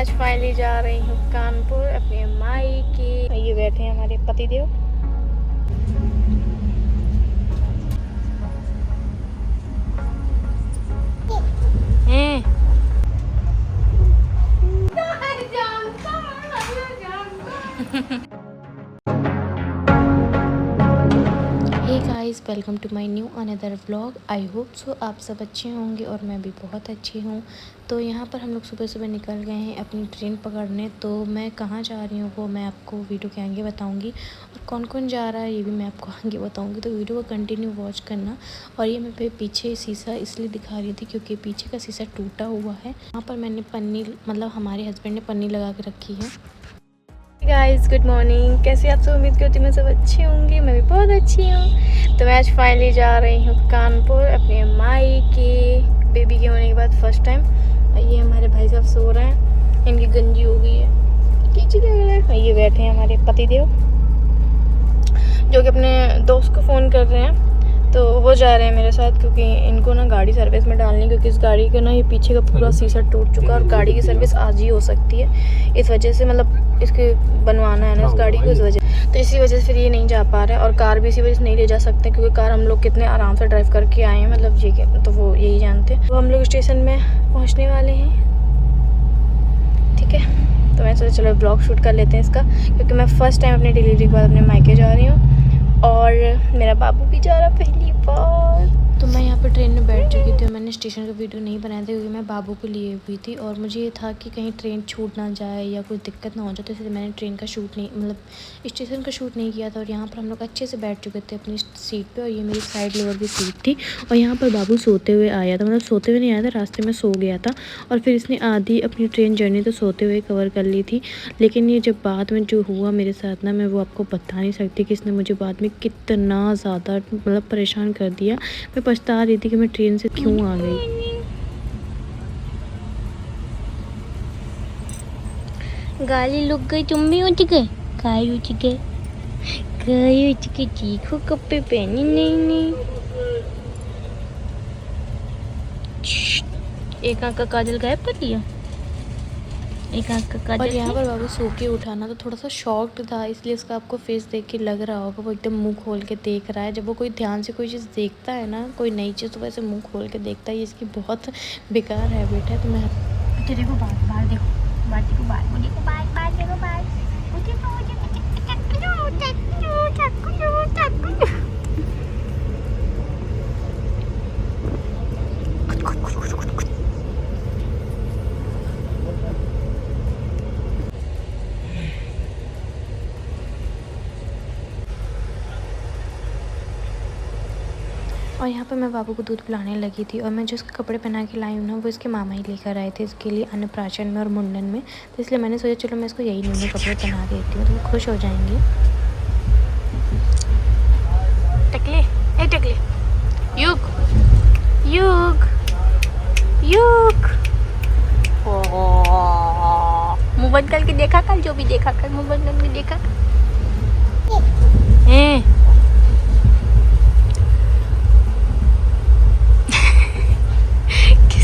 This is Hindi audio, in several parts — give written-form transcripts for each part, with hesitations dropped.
आज फाइनली जा रही हूँ कानपुर अपने माई के। ये बैठे हैं हमारे पतिदेव। हैं hey guys, welcome to my new another vlog. I hope so आप सब अच्छे होंगे और मैं भी बहुत अच्छी हूँ। तो यहाँ पर हम लोग सुबह सुबह निकल गए हैं अपनी ट्रेन पकड़ने। तो मैं कहाँ जा रही हूँ वो मैं आपको वीडियो के आगे बताऊँगी, और कौन कौन जा रहा है ये भी मैं आपको आगे बताऊँगी। तो वीडियो को कंटिन्यू वॉच करना। और ये मैं पीछे शीशा इसलिए दिखा रही थी क्योंकि पीछे का शीशा टूटा हुआ है। वहाँ पर मैंने पन्नी, मतलब हमारे हस्बैंड ने पन्नी लगा के रखी है। गाइस गुड मॉर्निंग, कैसे आप सब? उम्मीद करती हूँ मैं सब अच्छी होंगी, मैं भी बहुत अच्छी हूँ। तो मैं आज फाइनली जा रही हूँ कानपुर अपने माई के, बेबी के होने के बाद फर्स्ट टाइम। ये हमारे भाई साहब सो रहे हैं, इनकी गंजी हो गई है, कीचड़ लग रहा है। ये बैठे हैं हमारे पतिदेव जो कि अपने दोस्त को फ़ोन कर रहे हैं। तो वो जा रहे हैं मेरे साथ क्योंकि इनको ना गाड़ी सर्विस में डालनी, क्योंकि इस गाड़ी का ना ये पीछे का पूरा शीशा टूट चुका है और गाड़ी की सर्विस आज ही हो सकती है। इस वजह से मतलब इसके बनवाना है ना इस गाड़ी को, इस वजह तो इसी वजह से फिर ये नहीं जा पा रहा है। और कार भी इसी वजह से नहीं ले जा सकते क्योंकि कार हम लोग कितने आराम से ड्राइव करके आए हैं, मतलब ये तो वो यही जानते हैं। तो हम लोग स्टेशन में पहुँचने वाले हैं, ठीक है। तो मैं सोचा चलो ब्लॉग शूट कर लेते हैं इसका, क्योंकि मैं फ़र्स्ट टाइम अपनी डिलीवरी के बाद अपने मायके जा रही हूँ और मेरा बाबू भी जा रहा पहली बार। तो मैं यहाँ पर ट्रेन में बैठ चुकी थी और मैंने स्टेशन का वीडियो नहीं बनाया था क्योंकि मैं बाबू को लिए हुई थी और मुझे ये था कि कहीं ट्रेन छूट ना जाए या कोई दिक्कत ना हो जाए, तो इसलिए मैंने ट्रेन का शूट नहीं, मतलब स्टेशन का शूट नहीं किया था। और यहाँ पर हम लोग अच्छे से बैठ चुके थे अपनी सीट पर, और ये मेरी साइड लोअर की सीट थी। और यहाँ पर बाबू सोते हुए आया था, मतलब सोते हुए नहीं आया था, रास्ते में सो गया था। और फिर इसने आधी अपनी ट्रेन जर्नी तो सोते हुए कवर कर ली थी। लेकिन ये जब बाद में जो हुआ मेरे साथ ना, मैं वो आपको बता नहीं सकती कि इसने मुझे बाद में कितना ज़्यादा मतलब परेशान कर दिया। मैं पछता रही थी कि मैं ट्रेन से क्यों आ गई। गाली लग गई, तुम भी उठ गए, काय उठ गए, काय उठ के चीखो कपड़े पहनी नहीं। एक आँख का काजल गायब कर लिया, एक आँख का काजल। और यहाँ पर बाबू सो के उठाना तो थोड़ा सा शॉक्ड था, इसलिए उसका आपको फेस देख के लग रहा होगा वो एकदम मुंह खोल के देख रहा है। जब वो कोई ध्यान से कोई चीज़ देखता है ना, कोई नई चीज़, तो वैसे मुंह खोल के देखता है। ये इसकी बहुत बेकार हैबिट है। तो मैं तो देखो बाहर देखो, बाहर देखो, बाहर देखो, बाहर देखो, बाहर और यहाँ पर मैं बाबू को दूध पिलाने लगी थी। और मैं जो उसके कपड़े पहना के लाई हूँ ना, वो इसके मामा ही लेकर आए थे इसके लिए अन्नप्राशन में और मुंडन में। तो इसलिए मैंने सोचा चलो मैं इसको यही नए कपड़े पहना देती हूँ, तो वो खुश हो जाएंगे। टकले, ए टकले, युग युग युग, मुँह बंद करके देखा कर, जो भी देखा कर मुँह बंद करके देखा कर।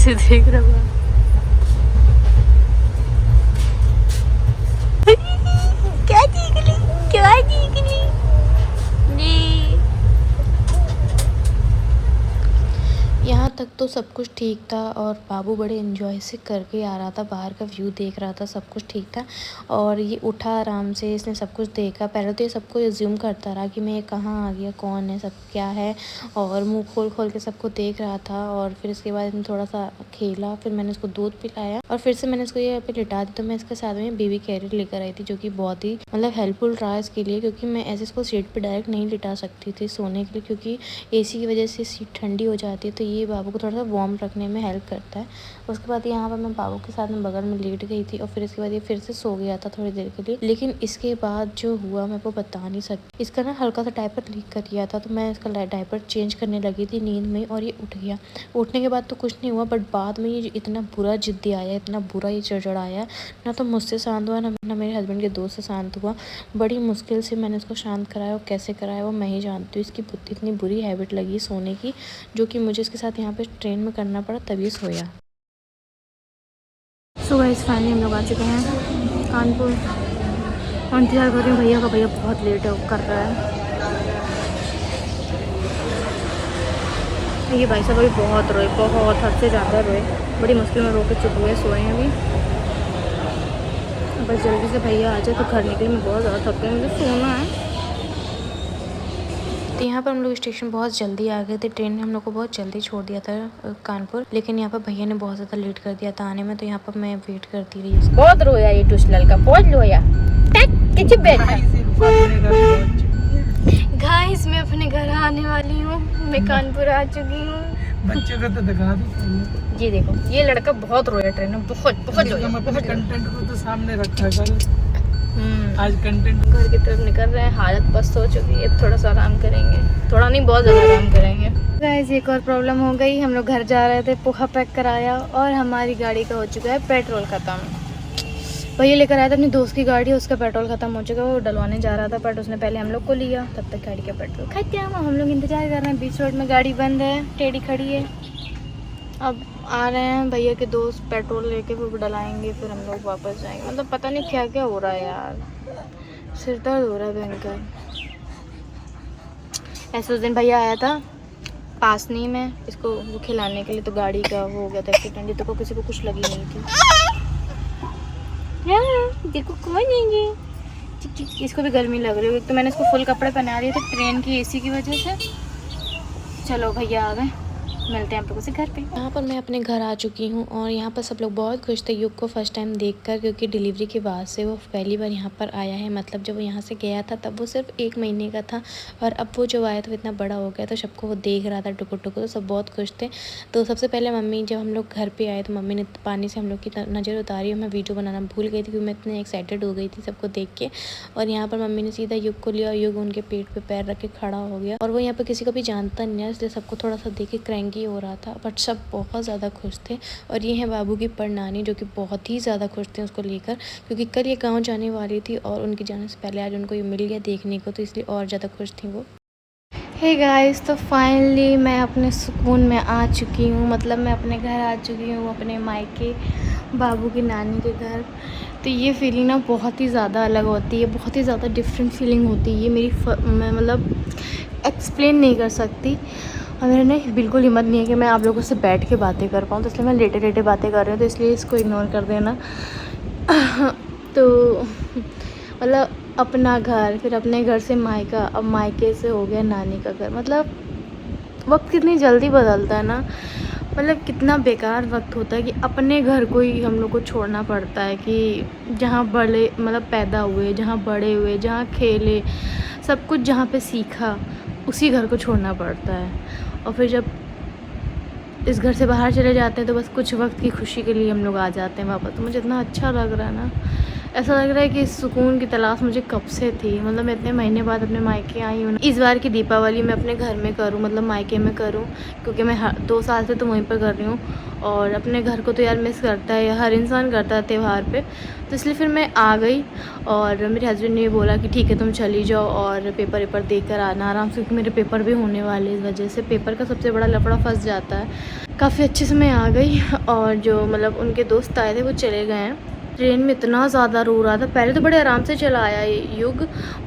कैसे देख रहा हूँ, क्या देख ली, क्या देख ली जी। यहाँ तक तो सब कुछ ठीक था और बाबू बड़े एंजॉय से करके आ रहा था, बाहर का व्यू देख रहा था, सब कुछ ठीक था। और ये उठा आराम से, इसने सब कुछ देखा। पहले तो ये सबको एज्यूम करता रहा कि मैं ये कहाँ आ गया, कौन है, सब क्या है, और मुंह खोल खोल के सबको देख रहा था। और फिर इसके बाद इसने थोड़ा सा खेला, फिर मैंने इसको दूध पिलाया और फिर से मैंने इसको यहाँ पे लिटा दी। तो मैं इसके साथ में बेबी कैरियर लेकर आई थी, जो कि बहुत ही मतलब हेल्पफुल रहा इसके लिए, क्योंकि मैं ऐसे इसको सीट पर डायरेक्ट नहीं लिटा सकती थी सोने के लिए, क्योंकि AC की वजह से सीट ठंडी हो जाती है। तो ये बाबू को थोड़ा सा वार्म रखने में हेल्प करता है। उसके बाद यहाँ पर मैं बाबू के साथ में बगल में लेट गई थी और फिर इसके बाद ये फिर से सो गया था थोड़ी देर के लिए। लेकिन इसके बाद जो हुआ मैं वो बता नहीं सकती। इसका ना हल्का सा डायपर लीक कर दिया था, तो मैं इसका डायपर चेंज करने लगी थी नींद में और ये उठ गया। उठने के बाद तो कुछ नहीं हुआ, बट बाद में ये इतना बुरा जिद्दी आया, इतना बुरा ये चिड़चिड़ाया, ना तो मुझसे शांत हुआ ना मेरे हस्बैंड के दोस्त से शांत हुआ। बड़ी मुश्किल से मैंने इसको शांत कराया, और कैसे कराया वो मैं ही जानती हूँ। इसकी इतनी बुरी हैबिट लगी सोने की, जो कि मुझे इसके साथ यहाँ पे ट्रेन में करना पड़ा, तभी सोया। सो गाइस फाइनली हम लोग आ चुके हैं कानपुर और इंतज़ार कर रहे हैं भैया का। भैया बहुत लेट कर रहा है। ये भाई साहब अभी बहुत रोए, बहुत हद से ज़्यादा रोए, बड़ी मुश्किल में रो के चुप हुए, सोए हैं अभी। बस जल्दी से भैया आ जाए तो घर निकले। मैं बहुत ज़्यादा थक गई, मुझे सोना है। तो यहाँ पर हम लोग स्टेशन बहुत जल्दी आ गए थे। ट्रेन ने हम लोग को बहुत जल्दी छोड़ दिया था कानपुर, लेकिन यहाँ पर भैया ने बहुत ज़्यादा लेट कर दिया था आने में। तो यहाँ पर मैं वेट करती रही। बहुत रोया ये टूसलाल का, बहुत रोया। गाइस मैं अपने घर आने वाली हूँ, मैं कानपुर आ चुकी हूँ। बच्चे को तो दिखा दो। ये देखो, ये लड़का बहुत रोया ट्रेन में, बहुत बहुत रोया। मतलब कंटेंट को तो सामने रखा है। आज कंटेंट घर की तरफ निकल रहे हैं, हालत पस्त हो चुकी है। थोड़ा सा आराम करेंगे, थोड़ा नहीं बहुत ज़्यादा आराम करेंगे। गाइस एक और प्रॉब्लम हो गई। हम लोग घर जा रहे थे, पोहा पैक कराया और हमारी गाड़ी का हो चुका है पेट्रोल ख़त्म। भैया लेकर आया था अपनी दोस्त की गाड़ी, उसका पेट्रोल ख़त्म हो चुका है। वो डलवाने जा रहा था बट उसने पहले हम लोग को लिया, तब तक गाड़ी का पेट्रोल खत्म। हम लोग इंतज़ार कर रहे हैं, बीच रोड में गाड़ी बंद है, टेढ़ी खड़ी है। अब आ रहे हैं भैया के दोस्त, पेट्रोल लेके फिर डलाएंगे, फिर हम लोग वापस जाएंगे। मतलब पता नहीं क्या क्या हो रहा है यार, सिर दर्द हो रहा है भयंकर। ऐसे उस दिन भैया आया था पास नहीं में इसको वो खिलाने के लिए, तो गाड़ी का वो हो गया था एक्सीडेंट। ये तो किसी को कुछ लगी नहीं थी। देखो कोई नहीं, इसको भी गर्मी लग रही है। तो मैंने इसको फुल कपड़े पहना दिए थे ट्रेन की एसी की वजह से। चलो भैया आ गए, मिलते हैं आप लोगों से घर पे। यहाँ पर मैं अपने घर आ चुकी हूँ और यहाँ पर सब लोग बहुत खुश थे युग को फर्स्ट टाइम देखकर, क्योंकि डिलीवरी के बाद से वो पहली बार यहाँ पर आया है। मतलब जब वो यहाँ से गया था तब वो सिर्फ 1 महीने का था और अब वो जब आया तो इतना बड़ा हो गया, तो सबको वो देख रहा था टुकुर टुकुर, तो सब बहुत खुश थे। तो सबसे पहले मम्मी, जब हम लोग घर पर आए तो मम्मी ने पानी से हम लोग की नज़र उतारी और मैं वीडियो बनाना भूल गई थी क्योंकि मैं इतनी एक्साइटेड हो गई थी सबको देख के। और यहाँ पर मम्मी ने सीधा युग को लिया और युग उनके पेट पर पैर रख के खड़ा हो गया। और वो यहाँ पर किसी को भी जानता नहीं है, इसलिए सबको थोड़ा सा देख के क्रैंकी हो रहा था, बट सब बहुत ज़्यादा खुश थे। और ये है बाबू की परनानी, जो कि बहुत ही ज़्यादा खुश थे उसको लेकर, क्योंकि कल ये गांव जाने वाली थी और उनके जाने से पहले आज उनको ये मिल गया देखने को, तो इसलिए और ज़्यादा खुश थी वो। हे गाइस, तो फाइनली मैं अपने सुकून में आ चुकी हूँ। मतलब मैं अपने घर आ चुकी हूँ, अपने मायके, बाबू की नानी के घर। तो ये फीलिंग ना बहुत ही ज़्यादा अलग होती है, बहुत ही ज़्यादा डिफरेंट फीलिंग होती है। ये मैं मतलब एक्सप्लेन नहीं कर सकती। और मेरे ना बिल्कुल हिम्मत नहीं है कि मैं आप लोगों से बैठ के बातें कर पाऊँ, तो इसलिए मैं लेटे लेटे बातें कर रही हूँ, तो इसलिए इसको इग्नोर कर देना। तो मतलब अपना घर, फिर अपने घर से मायका, अब मायके से हो गया नानी का घर। मतलब वक्त कितनी जल्दी बदलता है ना, मतलब कितना बेकार वक्त होता है कि अपने घर को ही हम लोग को छोड़ना पड़ता है, कि जहाँ बड़े मतलब पैदा हुए, जहाँ बड़े हुए, जहाँ खेले, सब कुछ जहाँ पे सीखा, उसी घर को छोड़ना पड़ता है। और फिर जब इस घर से बाहर चले जाते हैं तो बस कुछ वक्त की खुशी के लिए हम लोग आ जाते हैं वापस। तो मुझे इतना अच्छा लग रहा है ना, ऐसा लग रहा है कि इस सुकून की तलाश मुझे कब से थी। मतलब मैं इतने महीने बाद अपने मायके आई हूँ। इस बार की दीपावली मैं अपने घर में करूँ, मतलब मायके में करूँ, क्योंकि मैं 2 साल से तो वहीं पर कर रही हूँ। और अपने घर को तो यार मिस करता है, हर इंसान करता है त्यौहार पे। तो इसलिए फिर मैं आ गई और मेरे हस्बैंड ने बोला कि ठीक है तुम चली जाओ और पेपर वेपर दे कर आना आराम से, क्योंकि मेरे पेपर भी होने वाले, इस वजह से पेपर का सबसे बड़ा लफड़ा फंस जाता है। काफ़ी अच्छे से मैं आ गई और जो मतलब उनके दोस्त आए थे वो चले गए हैं। ट्रेन में इतना ज़्यादा रो रहा था। पहले तो बड़े आराम से चला आया ये युग,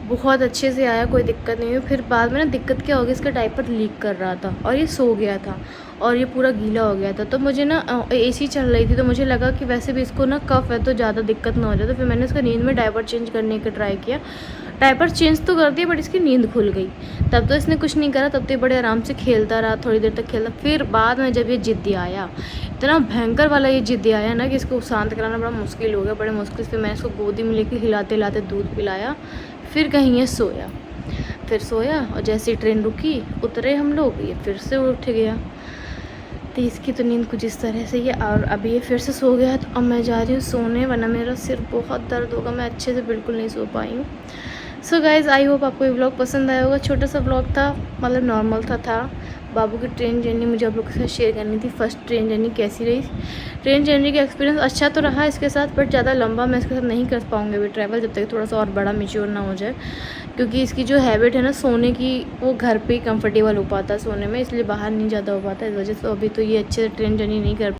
बहुत अच्छे से आया, कोई दिक्कत नहीं हुई। फिर बाद में ना दिक्कत क्या हो गई, इसका डायपर लीक कर रहा था और ये सो गया था और ये पूरा गीला हो गया था। तो मुझे ना एसी चल रही थी, तो मुझे लगा कि वैसे भी इसको ना कफ है तो ज़्यादा दिक्कत ना हो जाए। तो फिर मैंने इसका नींद में डायपर चेंज करने का ट्राई किया। डायपर चेंज तो कर दिया बट इसकी नींद खुल गई। तब तो इसने कुछ नहीं करा, तब तो ये बड़े आराम से खेलता रहा, थोड़ी देर तक खेलता। फिर बाद में जब ये ज़िद्दी आया, इतना भयंकर वाला ये ज़िद्दी आया ना कि इसको शांत कराना बड़ा मुश्किल हो गया, बड़े मुश्किल से। मैंने इसको गोदी में लेकर हिलाते हिलाते दूध पिलाया, फिर कहीं ये सोया। फिर सोया और जैसे ही ट्रेन रुकी, उतरे हम लोग, ये फिर से उठ गया। तो इसकी तो नींद कुछ इस तरह से ही है। और अभी ये फिर से सो गया है, तो अब मैं जा रही हूँ सोने, वरना मेरा सिर बहुत दर्द होगा। मैं अच्छे से बिल्कुल नहीं सो पाई हूँ। सो गाइज़, आई होप आपको ये व्लॉग पसंद आया होगा। छोटा सा व्लॉग था, मतलब नॉर्मल था। बाबू की ट्रेन जर्नी मुझे आप लोगों के साथ शेयर करनी थी। फर्स्ट ट्रेन जर्नी कैसी रही। ट्रेन जर्नी का एक्सपीरियंस अच्छा तो रहा इसके साथ, बट ज़्यादा लंबा मैं इसके साथ नहीं कर पाऊँगी अभी ट्रैवल, जब तक थोड़ा सा और बड़ा मैच्योर ना हो जाए। क्योंकि इसकी जो हैबिट है ना सोने की, वो घर पे ही कंफर्टेबल हो पाता है सोने में, इसलिए बाहर नहीं ज़्यादा हो पाता है। इस वजह से अभी तो ये अच्छे से ट्रेन जर्नी नहीं कर